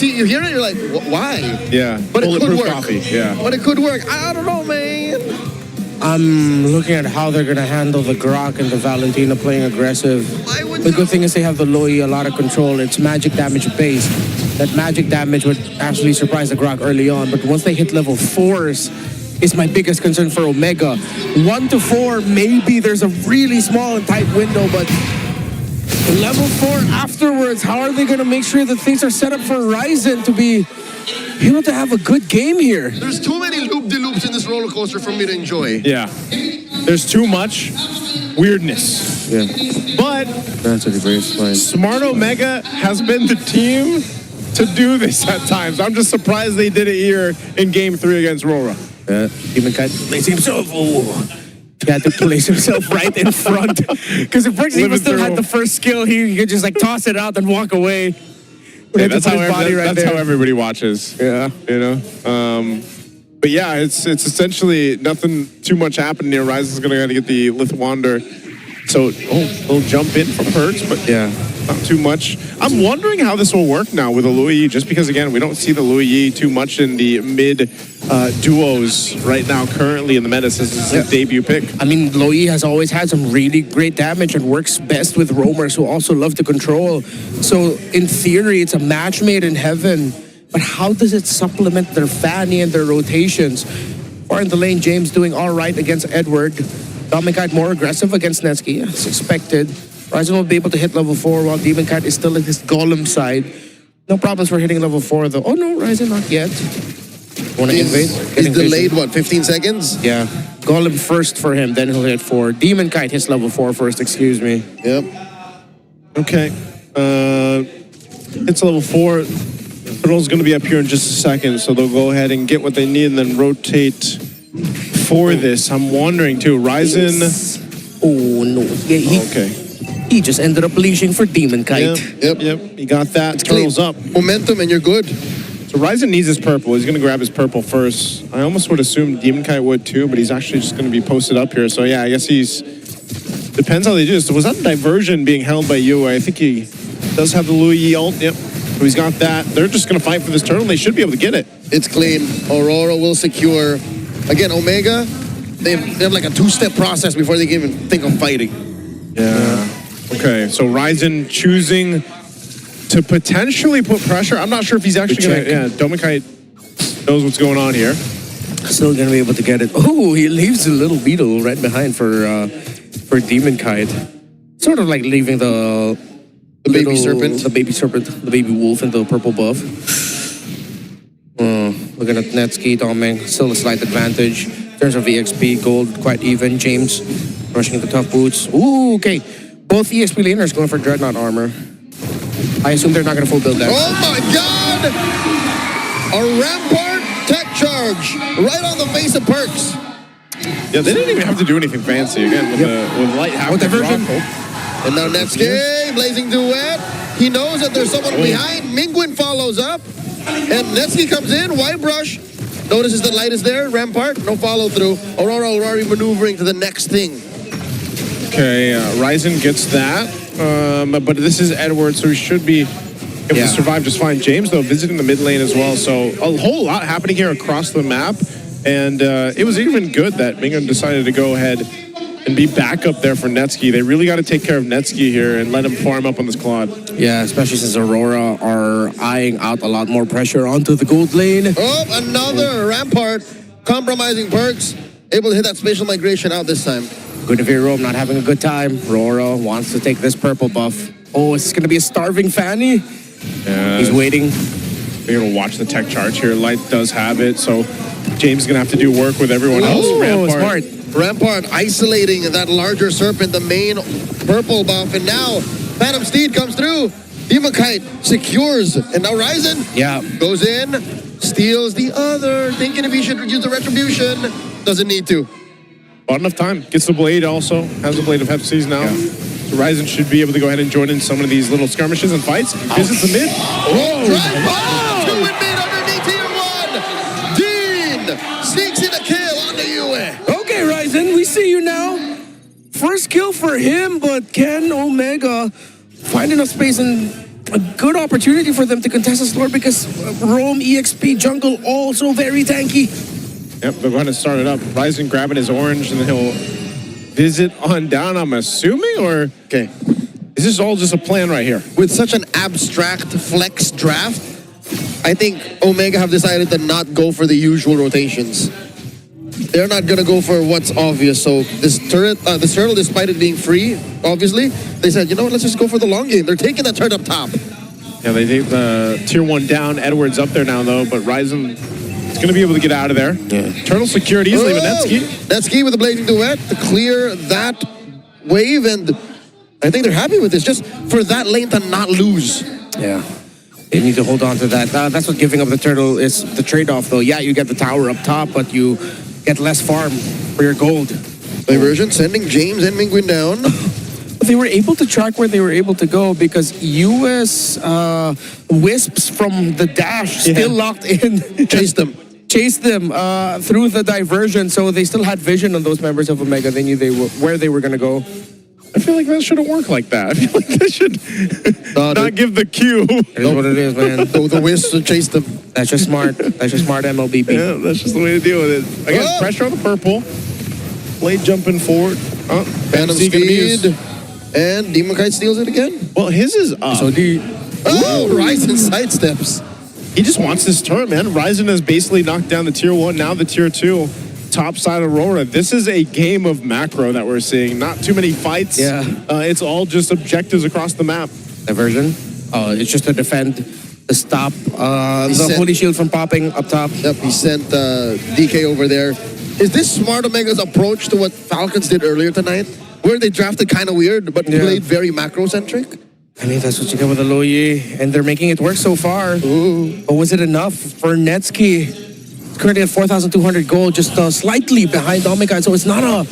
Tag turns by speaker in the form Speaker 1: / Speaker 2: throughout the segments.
Speaker 1: you hear it, you're like, why?
Speaker 2: Yeah.
Speaker 1: But it could work.
Speaker 2: Coffee. Yeah.
Speaker 1: But it could work. I don't know, man.
Speaker 3: I'm looking at how they're going to handle the Grok and the Valentina playing aggressive. The good thing is they have the Loi, a lot of control. It's magic damage base. That magic damage would actually surprise the Grok early on, but once they hit level 4s, is my biggest concern for Omega. 1 to 4, maybe there's a really small and tight window, but level 4 afterwards, how are they going to make sure that things are set up for Ryzen to be able to have a good game here?
Speaker 1: There's too many loop-de-loops in this roller coaster for me to enjoy.
Speaker 2: Yeah. There's too much weirdness.
Speaker 3: Yeah.
Speaker 2: But
Speaker 3: That's a great explain.
Speaker 2: Smart Omega has been the team to do this at times. I'm just surprised they did it here in Game 3 against RORA.
Speaker 3: Demon Kite placing himself. He had to place himself right in front. Because if Brooks even still had the first skill, he could just like toss it out and walk away.
Speaker 2: Yeah, that's how everybody watches.
Speaker 3: Yeah.
Speaker 2: You know? But yeah, it's essentially nothing too much happening here. Ryzen's going to get the Lithuander. So, they'll jump in for perks, but
Speaker 3: yeah,
Speaker 2: not too much. I'm wondering how this will work now with the Louis, just because, again, we don't see the Louis too much in the mid duos right now, currently in the meta, since it's his debut pick.
Speaker 3: I mean, Loi has always had some really great damage and works best with roamers who also love to control. So, in theory, it's a match made in heaven. But how does it supplement their Fanny and their rotations? Far in the lane, James doing all right against Edward. Demon Kite more aggressive against Netsky, as expected. Ryzen will be able to hit level 4 while Demon Kite is still in his Golem side. No problems for hitting level 4 though. Oh no, Ryzen not yet. Want to invade?
Speaker 1: He's delayed, what, 15 seconds?
Speaker 3: Yeah. Golem first for him, then he'll hit 4. Demon Kite hits level 4 first, excuse me.
Speaker 1: Yep.
Speaker 2: Okay. It's level 4. Control's going to be up here in just a second, so they'll go ahead and get what they need and then rotate for this. I'm wondering too, Ryzen.
Speaker 3: Oh no! Yeah, he just ended up leashing for Demon Kite.
Speaker 1: Yep.
Speaker 2: He got that. Turtles up.
Speaker 1: Momentum, and you're good.
Speaker 2: So Ryzen needs his purple. He's going to grab his purple first. I almost would assume Demon Kite would too, but he's actually just going to be posted up here. So yeah, I guess he's. Depends how they do this. So was that diversion being held by Yue? I think he does have the Louis ult. Yep. So he's got that. They're just going to fight for this turtle. They should be able to get it.
Speaker 1: It's clean. Aurora will secure. Again, Omega, they have like a 2-step process before they can even think of fighting.
Speaker 2: Yeah. Okay, so Ryzen choosing to potentially put pressure. I'm not sure if he's actually going to... Yeah, Demon Kite knows what's going on here.
Speaker 3: Still going to be able to get it. Oh, he leaves a little beetle right behind for Demon Kite. Sort of like leaving the
Speaker 1: baby serpent.
Speaker 3: The baby serpent, the baby wolf, and the purple buff. Looking at Netsky, Doming, still a slight advantage. In terms of EXP, gold quite even. James rushing into tough boots. Ooh, okay. Both EXP laners going for Dreadnought armor. I assume they're not going to full build that.
Speaker 1: Oh my god! A Rampart tech charge right on the face of perks.
Speaker 2: Yeah, they didn't even have to do anything fancy again with light half
Speaker 3: diversion.
Speaker 1: And now Netsky, blazing duet. He knows that there's someone behind. Mingwin follows up. And Netsky comes in, white brush. Notices the light is there, Rampart, no follow through. Aurora already maneuvering to the next thing.
Speaker 2: Okay, Ryzen gets that. But this is Edward, so he should be able to survive just fine. James, though, visiting the mid lane as well. So a whole lot happening here across the map. And it was even good that Mingwin decided to go ahead and be back up there for Netsky. They really got to take care of Netsky here and let him farm up on this Claude.
Speaker 3: Yeah, especially since Aurora are eyeing out a lot more pressure onto the gold lane.
Speaker 1: Oh, another Rampart compromising perks. Able to hit that spatial migration out this time.
Speaker 3: Good to hear Rome not having a good time. Aurora wants to take this purple buff. Oh, it's going to be a starving Fanny.
Speaker 2: Yeah.
Speaker 3: He's waiting.
Speaker 2: We're going to watch the tech charge here. Light does have it, so James is going to have to do work with everyone else.
Speaker 3: Smart.
Speaker 1: Rampart isolating that larger serpent, the main purple buff, and now Phantom Steed comes through. Demon Kite secures, and now Ryzen goes in, steals the other, thinking if he should use the retribution, doesn't need to.
Speaker 2: Bought enough time. Gets the blade also, has the blade of Hepsies now. Yeah. So Ryzen should be able to go ahead and join in some of these little skirmishes and fights. Visits the mid.
Speaker 1: Oh, drive bomb! 2 in mid underneath tier 1. Dean sneaks in a kill on the Yue.
Speaker 3: Okay, Ryzen, we see you now. First kill for him, but can Omega find enough space and a good opportunity for them to contest this Lord because Roam, EXP, jungle, also very tanky.
Speaker 2: Yep, they're going to start it up. Ryzen grabbing his orange, and then he'll visit on down, I'm assuming, or...
Speaker 1: Okay.
Speaker 2: Is this all just a plan right here?
Speaker 1: With such an abstract flex draft, I think Omega have decided to not go for the usual rotations. They're not going to go for what's obvious. So this turret, this turtle, despite it being free, obviously, they said, you know what, let's just go for the long game. They're taking that turret up top.
Speaker 2: Yeah, they take the tier 1 down. Edward's up there now, though, but Ryzen is going to be able to get out of there.
Speaker 1: Yeah.
Speaker 2: Turtle secured easily, but Netsky.
Speaker 1: Netsky with the blazing duet to clear that wave, and I think they're happy with this, just for that lane to not lose.
Speaker 3: Yeah. They need to hold on to that. That's what giving up the turtle is the trade-off, though. Yeah, you get the tower up top, but you get less farm for your gold.
Speaker 1: Diversion sending James and Mingwin down.
Speaker 3: They were able to track where they were able to go because US Wisps from the dash still locked in.
Speaker 1: Chased them
Speaker 3: through the diversion, so they still had vision on those members of Omega. They knew where they were going to go.
Speaker 2: I feel like that shouldn't work like that. I feel like they should not give the cue.
Speaker 3: It is what it is, man.
Speaker 1: The Wisps chased them.
Speaker 3: That's just smart. That's just smart MLBB.
Speaker 2: Yeah, that's just the way to deal with it. Again, pressure on the purple. Blade jumping forward.
Speaker 1: Phantom speed. And Demon Kite steals it again.
Speaker 2: Well, his is up.
Speaker 3: So
Speaker 1: Ryzen sidesteps.
Speaker 2: He just wants this turret, man. Ryzen has basically knocked down the tier 1, now the tier 2. Top side of Aurora. This is a game of macro that we're seeing. Not too many fights.
Speaker 3: Yeah.
Speaker 2: It's all just objectives across the map.
Speaker 3: Diversion. It's just to defend, to stop the Holy Shield from popping up top.
Speaker 1: Yep, he sent DK over there. Is this Smart Omega's approach to what Falcons did earlier tonight? Where they drafted kind of weird, but played very macro-centric?
Speaker 3: I mean, that's what you get with the Loyi, and they're making it work so far.
Speaker 1: Ooh.
Speaker 3: But was it enough for Netsky? Currently at 4,200 gold, just slightly behind Omega, so it's not a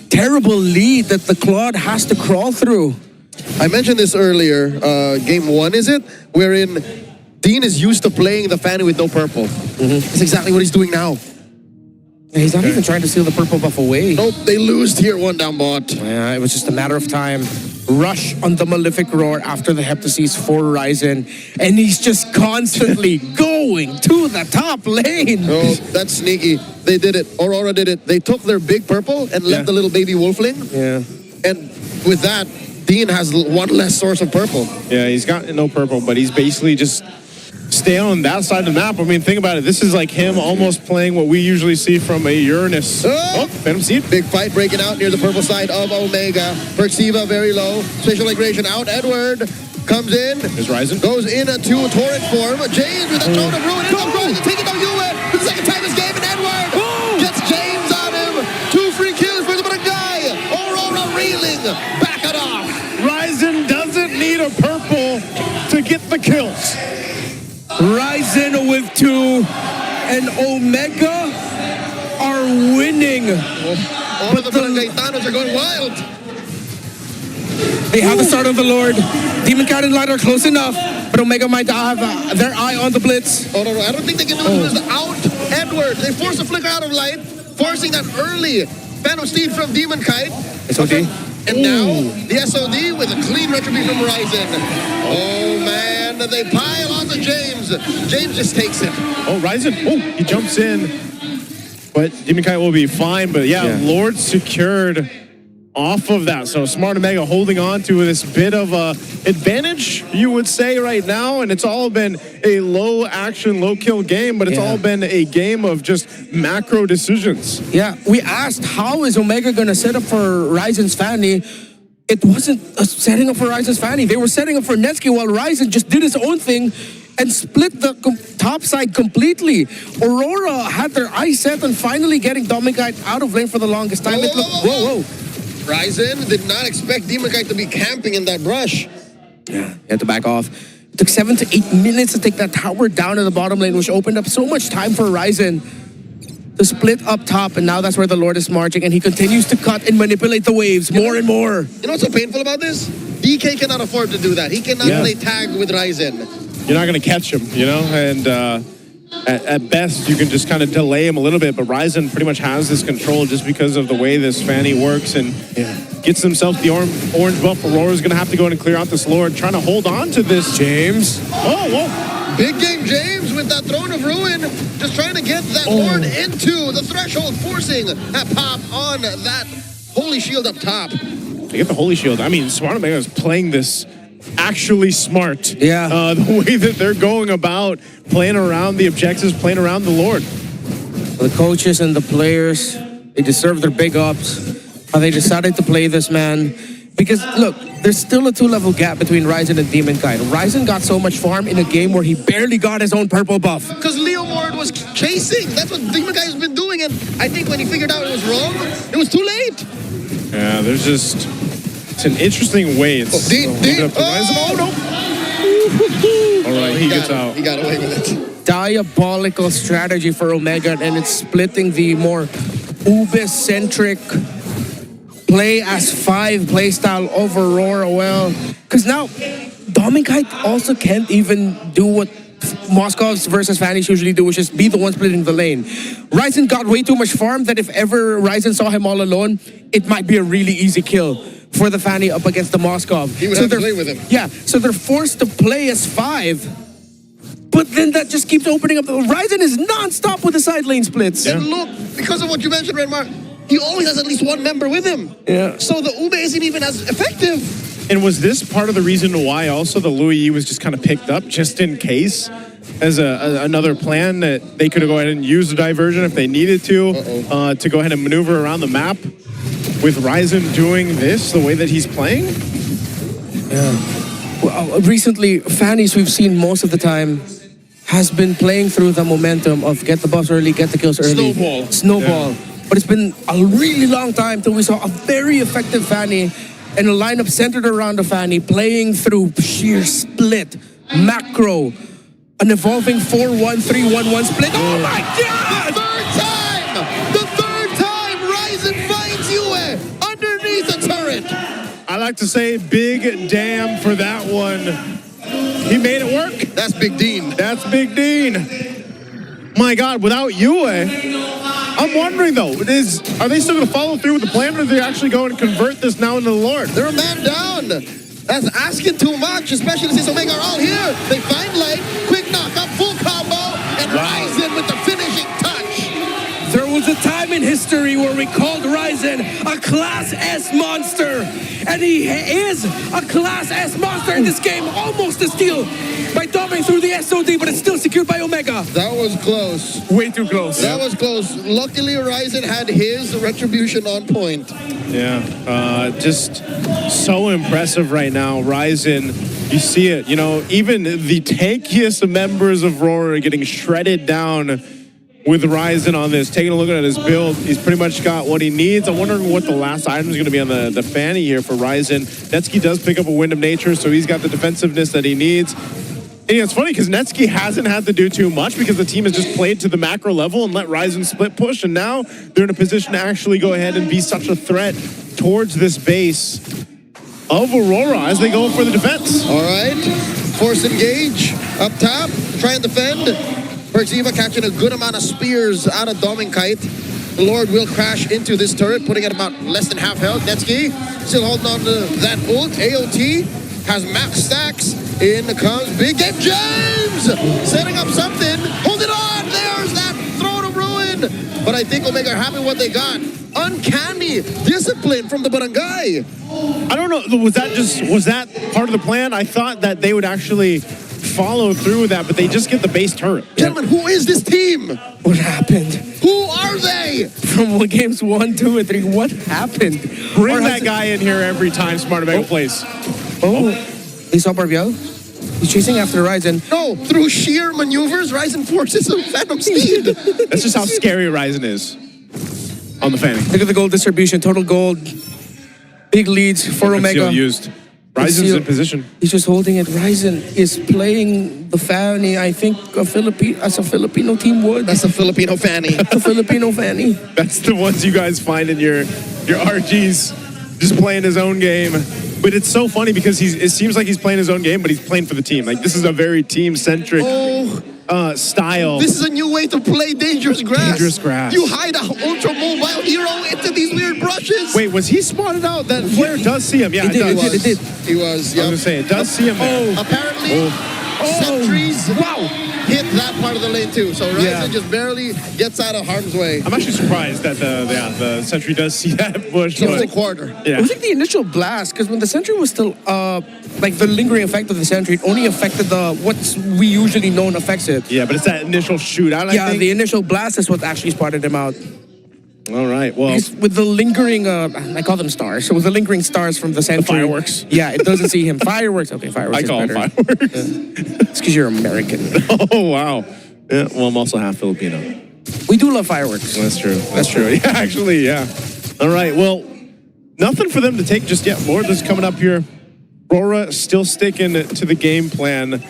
Speaker 3: terrible lead that the Claude has to crawl through.
Speaker 1: I mentioned this earlier, game 1 is it? Wherein Dean is used to playing the Fanny with no purple. That's exactly what he's doing now.
Speaker 3: He's not even trying to steal the purple buff away.
Speaker 1: Nope, they lose tier 1 down bot.
Speaker 3: Yeah, it was just a matter of time. Rush on the Malefic Roar after the Heptasis for Ryzen, and he's just constantly going to the top lane.
Speaker 1: Oh, that's sneaky. They did it. Aurora did it. They took their big purple and left the little baby wolfling.
Speaker 3: Yeah.
Speaker 1: And with that, Dean has one less source of purple.
Speaker 2: Yeah, he's got no purple, but he's basically just stay on that side of the map. I mean, think about it. This is like him almost playing what we usually see from a Uranus. Oh, Phantom Seed.
Speaker 1: Big fight breaking out near the purple side of Omega. Perxiva very low. Spatial migration out. Edward comes in.
Speaker 2: There's Ryzen.
Speaker 1: Goes into torrent form. James with a tone of ruin. Here comes Ryzen taking down Ewan for the second time this game. And Edward gets James on him. 2 free kills for the guy. Aurora reeling. Back it off.
Speaker 2: Ryzen doesn't need a purple to get the kills.
Speaker 3: Ryzen with 2, and Omega are winning.
Speaker 1: All of the Barangaytanos are going wild.
Speaker 3: They have the start of the Lord. Demon Cat and Light are close enough, but Omega might have their eye on the blitz.
Speaker 1: Oh, no, I don't think they can do it. Out Edward. They force a flicker out of Light, forcing that early Phantom Steed from Demon Kite.
Speaker 3: SOD.
Speaker 1: And now the SOD with a clean retribution from Ryzen. Oh, man, they pile on to James. James just takes it.
Speaker 2: Oh, Ryzen. Oh, he jumps in. But Demon Kite will be fine. But yeah, Lord secured off of that. So Smart Omega holding on to this bit of a advantage, you would say, right now. And it's all been a low action, low kill game, but it's all been a game of just macro decisions.
Speaker 3: Yeah, we asked how is Omega going to set up for Ryzen's Fanny. It wasn't a setting up for Ryzen's Fanny. They were setting up for Netsky while Ryzen just did his own thing and split the top side completely. Aurora had their eyes set on finally getting Domikite out of lane for the longest time. Whoa.
Speaker 1: Ryzen did not expect Demon Kite to be camping in that brush.
Speaker 3: Yeah, he had to back off. It took 7 to 8 minutes to take that tower down in the bottom lane, which opened up so much time for Ryzen to split up top, and now that's where the Lord is marching, and he continues to cut and manipulate the waves more and more.
Speaker 1: You know what's so painful about this? DK cannot afford to do that. He cannot play tag with Ryzen.
Speaker 2: You're not going to catch him, you know? And at best, you can just kind of delay him a little bit, but Ryzen pretty much has this control just because of the way this Fanny works and gets themselves the orange buff. Aurora's going to have to go in and clear out this Lord, trying to hold on to this.
Speaker 3: James.
Speaker 2: Oh, whoa.
Speaker 1: Big game James with that Throne of Ruin, just trying to get that Lord into the threshold, forcing that pop on that Holy Shield up top.
Speaker 2: They get the Holy Shield. I mean, Smart Omega is playing this actually smart.
Speaker 3: Yeah.
Speaker 2: The way that they're going about playing around the objectives, playing around the Lord.
Speaker 3: The coaches and the players, they deserve their big ups. How they decided to play this man. Because, look, there's still a 2-level gap between Ryzen and Demon Kite. Ryzen got so much farm in a game where he barely got his own purple buff.
Speaker 1: Because Leo Ward was chasing. That's what Demon Kite has been doing. And I think when he figured out it was wrong, it was too late.
Speaker 2: Yeah, there's just... It's an interesting way. It's up to Ryzen. Oh, no. All right, he gets out.
Speaker 1: He got away with it.
Speaker 3: Diabolical strategy for Omega, and it's splitting the more Ube-centric play as 5 playstyle over Aurora well. Because now, Dominic also can't even do what Moscov's versus Fanny's usually do, which is be the one splitting the lane. Ryzen got way too much farm that if ever Ryzen saw him all alone, it might be a really easy kill for the Fanny up against the Moskov.
Speaker 1: He would have to play with him.
Speaker 3: Yeah, so they're forced to play as 5. But then that just keeps opening up. Ryzen is non-stop with the side lane splits.
Speaker 1: And look, because of what you mentioned, Redmar, he always has at least one member with him.
Speaker 3: Yeah.
Speaker 1: So the Ube isn't even as effective.
Speaker 2: And was this part of the reason why also the Louis was just kind of picked up just in case as another plan that they could go ahead and use the diversion if they needed to go ahead and maneuver around the map with Ryzen doing this the way that he's playing?
Speaker 3: Yeah. Well, recently, Fanny's we've seen most of the time has been playing through the momentum of get the buffs early, get the kills early. Snowball. Yeah. But it's been a really long time till we saw a very effective Fanny and a lineup centered around the Fanny playing through sheer split, macro, an evolving 4-1-3-1-1 split. Oh my God!
Speaker 1: The third time Ryzen finds Yue underneath the turret.
Speaker 2: I like to say big damn for that one. He made it work.
Speaker 1: That's Big Dean.
Speaker 2: That's Big Dean. My God, without Yue, I'm wondering though, are they still going to follow through with the plan, or are they actually going to convert this now into the Lord?
Speaker 1: They're a man down. That's asking too much, especially since Omega are all here. They find lane, quick knockup, full combo, and Ryzen with the finishing touch.
Speaker 3: There was a time in history where we called Ryzen a Class S monster, and he is a Class S monster in this game, almost a steal by doming through the SOD, but it's still secured by Omega.
Speaker 1: That was close.
Speaker 3: Way too close.
Speaker 1: That was close. Luckily, Ryzen had his retribution on point.
Speaker 2: Yeah, just so impressive right now. Ryzen, you see it, you know, even the tankiest members of RORA are getting shredded down with Ryzen on this. Taking a look at his build, he's pretty much got what he needs. I'm wondering what the last item is going to be on the Fanny here for Ryzen. Netsky does pick up a Wind of Nature, so he's got the defensive-ness that he needs. And it's funny because Netsky hasn't had to do too much because the team has just played to the macro level and let Ryzen split push, and now they're in a position to actually go ahead and be such a threat towards this base of Aurora as they go for the defense.
Speaker 1: All right, force engage up top, try and defend. Perxiva catching a good amount of spears out of Dominic. The Lord will crash into this turret, putting it about less than half health. Netsky still holding on to that ult. AOT has max stacks. In comes Big Game James, setting up something. Hold it on. There's that Throne of Ruin. But I think Omega are happy with what they got. Uncanny discipline from the barangay.
Speaker 2: I don't know. Was that part of the plan? I thought that they would actually follow through with that, but they just get the base turret.
Speaker 1: Gentlemen, who is this team?
Speaker 3: What happened?
Speaker 1: Who are they?
Speaker 3: From games 1, 2, and 3, what happened?
Speaker 2: Bring that guy in here every time Smart Omega plays.
Speaker 3: They saw Barbiel. He's chasing after Ryzen.
Speaker 1: No, through sheer maneuvers, Ryzen forces a Phantom Steed.
Speaker 2: That's just how scary Ryzen is on the Fanny.
Speaker 3: Look at the gold distribution, total gold. Big leads for Omega.
Speaker 2: Used. Ryzen's in position.
Speaker 3: He's just holding it. Ryzen is playing the Fanny, I think, as a Filipino team would.
Speaker 1: That's a Filipino Fanny.
Speaker 3: A Filipino Fanny.
Speaker 2: That's the ones you guys find in your RGs, just playing his own game. But it's so funny because it seems like he's playing his own game, but he's playing for the team. Like, this is a very team-centric style.
Speaker 1: This is a new way to play dangerous grass.
Speaker 2: Dangerous grass.
Speaker 1: You hide an ultra mobile hero into these weird brushes.
Speaker 2: Wait, was he spotted out? That player does see him. Yeah, it does.
Speaker 3: It did.
Speaker 1: He was.
Speaker 2: I was gonna say it does see him. There.
Speaker 1: Apparently, sentries hit that part of the lane too. So Ryzen just barely gets out of harm's way.
Speaker 2: I'm actually surprised that the sentry does see that bush.
Speaker 1: It was a quarter.
Speaker 2: Yeah.
Speaker 3: It was like the initial blast, because when the sentry was still like the lingering effect of the sentry, it only affected what we usually known affects it.
Speaker 2: Yeah, but it's that initial shootout. I think.
Speaker 3: The initial blast is what actually spotted him out.
Speaker 2: All right. Well,
Speaker 3: Because with the lingering, I call them stars. So with the lingering stars from the sentry,
Speaker 2: fireworks.
Speaker 3: Yeah, it doesn't see him. Fireworks. Okay, fireworks.
Speaker 2: I
Speaker 3: is
Speaker 2: call them
Speaker 3: better.
Speaker 2: fireworks.
Speaker 3: It's because you're American.
Speaker 2: Oh wow. Yeah. Well, I'm also half Filipino.
Speaker 3: We do love fireworks.
Speaker 2: That's true. That's true. Yeah, actually, yeah. All right. Well, nothing for them to take just yet. Lord is coming up here. RORA still sticking to the game plan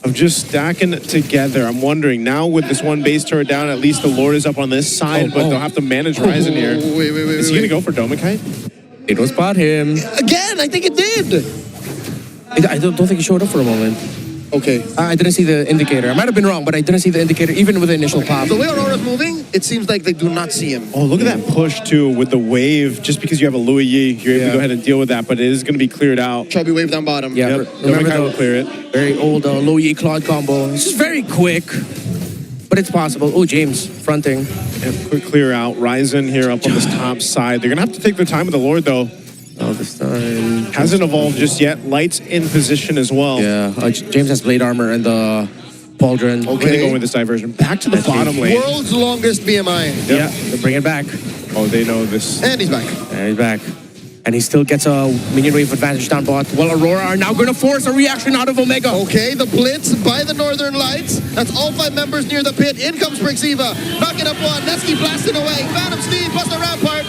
Speaker 2: of just stacking together. I'm wondering now with this one base turret down, at least the Lord is up on this side, but they'll have to manage Ryzen here.
Speaker 1: Wait.
Speaker 2: Is he gonna go for Domikite?
Speaker 3: It will spot him.
Speaker 1: Again, I think it did.
Speaker 3: I don't think he showed up for a moment.
Speaker 1: Okay.
Speaker 3: I didn't see the indicator. I might have been wrong, but I didn't see the indicator even with the initial pop.
Speaker 1: The way Aurora's moving, it seems like they do not see him.
Speaker 2: Oh, look at that push too with the wave. Just because you have a Louis Yi, you're able to go ahead and deal with that, but it is going to be cleared out.
Speaker 1: Chubby wave down bottom.
Speaker 3: Yeah,
Speaker 2: Yep.
Speaker 3: remember
Speaker 2: Domikite will clear it.
Speaker 3: very old low E Claude combo. It's just very quick, but it's possible. Oh, James fronting.
Speaker 2: Yep, quick clear out. Ryzen here up on this top side. They're going to have to take their time with the Lord though.
Speaker 3: Oh, this time
Speaker 2: Hasn't evolved just yet. Lights in position as well.
Speaker 3: yeah. James has blade armor and the pauldron.
Speaker 2: We're going to go with this diversion. Back to the bottom lane.
Speaker 1: World's longest BMI.
Speaker 2: Yep.
Speaker 3: Yeah, they bring it back,
Speaker 2: Oh, they know this.
Speaker 1: And he's back.
Speaker 3: and he's back. And he still gets a minion wave advantage down bot. Well, Aurora are now going to force a reaction out of Omega.
Speaker 1: Okay, the blitz by the Northern Lights. That's all 5 members near the pit. In comes Brixiva. Knocking up one. Netsky blasting away. Phantom Steed plus the rampart.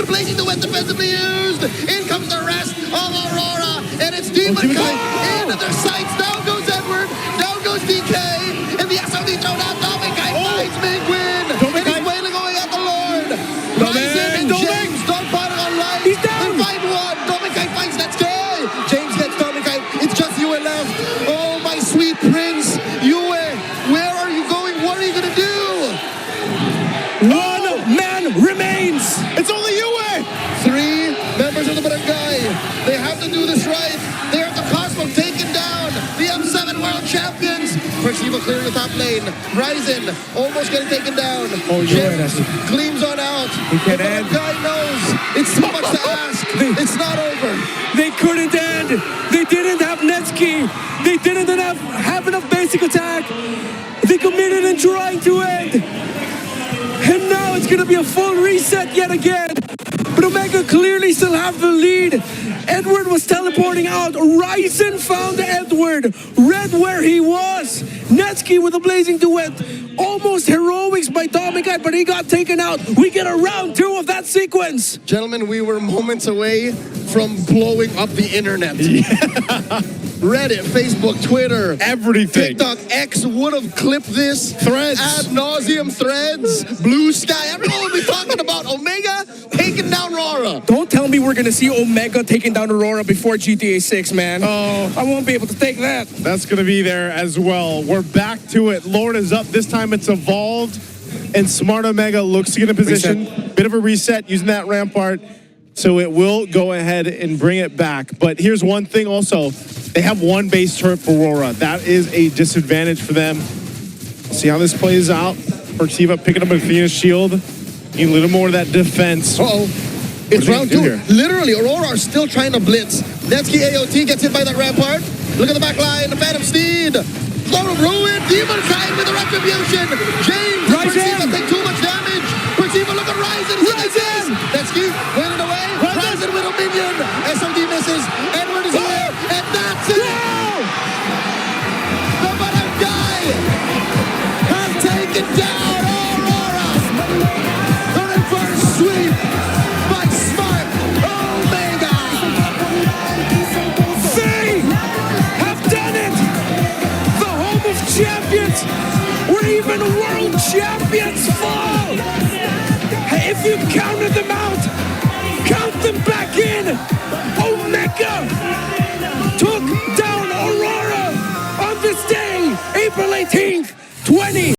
Speaker 1: Blazing the wet defensively used. In comes the rest of Aurora. And it's Demon Kite into their sights. Down goes Edward. Down goes DK. And the SOD thrown out. Demon Kite finds big win. And he's wailing away at the Lord. Ryzen and James don't bother on life.
Speaker 3: He's down.
Speaker 1: They find one. Domikite finds Netsky. James gets Domikite. It's just Yue left. Oh, my sweet prince. Yue, where are you going? What are you going to do?
Speaker 3: One man remains.
Speaker 2: It's only you,
Speaker 1: 3 members of the barangay. They have to do this right. They are at the cost of taking down the M7 world champions. Brixiva clearing the top lane. Ryzen almost getting taken down.
Speaker 3: Oh,
Speaker 1: James gleams on out.
Speaker 3: He can
Speaker 1: The
Speaker 3: end.
Speaker 1: barangay knows it's too much to ask. It's not over.
Speaker 3: They couldn't end. They didn't have Netsky. They didn't have enough basic attack. They committed in trying to end. And now it's going to be a full reset yet again. But Omega clearly still have the lead. Edward was teleporting out. Ryzen found Edward. Read where he was. Netsky with a blazing duet. Almost heroics by Domikite, but he got taken out. We get a round 2 of that sequence.
Speaker 1: Gentlemen, we were moments away from blowing up the internet. Reddit, Facebook, Twitter,
Speaker 2: Everything.
Speaker 1: TikTok, X would have clipped this.
Speaker 2: Threads.
Speaker 1: Ad nauseum threads. Blue Sky. Everyone would be talking about Omega taking down RORA.
Speaker 3: Don't tell me we're going to see Omega taking down Aurora before GTA 6, man. Oh, I won't be able to take that.
Speaker 2: That's going to be there as well. We're back to it. Lord is up. This time it's evolved. And Smart Omega looks to get in position. Bit of a reset using that rampart. So it will go ahead and bring it back. But here's one thing also. They have one base turret for RORA. That is a disadvantage for them. See how this plays out. Brixiva picking up Athena's shield. Need a little more of that defense.
Speaker 1: Uh-oh. It's round 2.
Speaker 2: Here?
Speaker 1: Literally, Aurora are still trying to blitz. Netsky AOT gets hit by that rampart. Look at the back line. The Phantom Steed. Throne of Ruin. Demon Kite with the retribution. James and Brixiva take too much damage. Brixiva, look at Ryzen. Ryzen! Netsky wailing away. Ryzen with a minion. SOD misses. Edward is here. And that's it. The barangay has taken down Aurora. The reverse sweep by Smart Omega.
Speaker 3: They have done it! The home of champions, where even world champions fall! Hey, if you counted them out, count them back in! Omega took down Aurora on this day, April 18th, 20.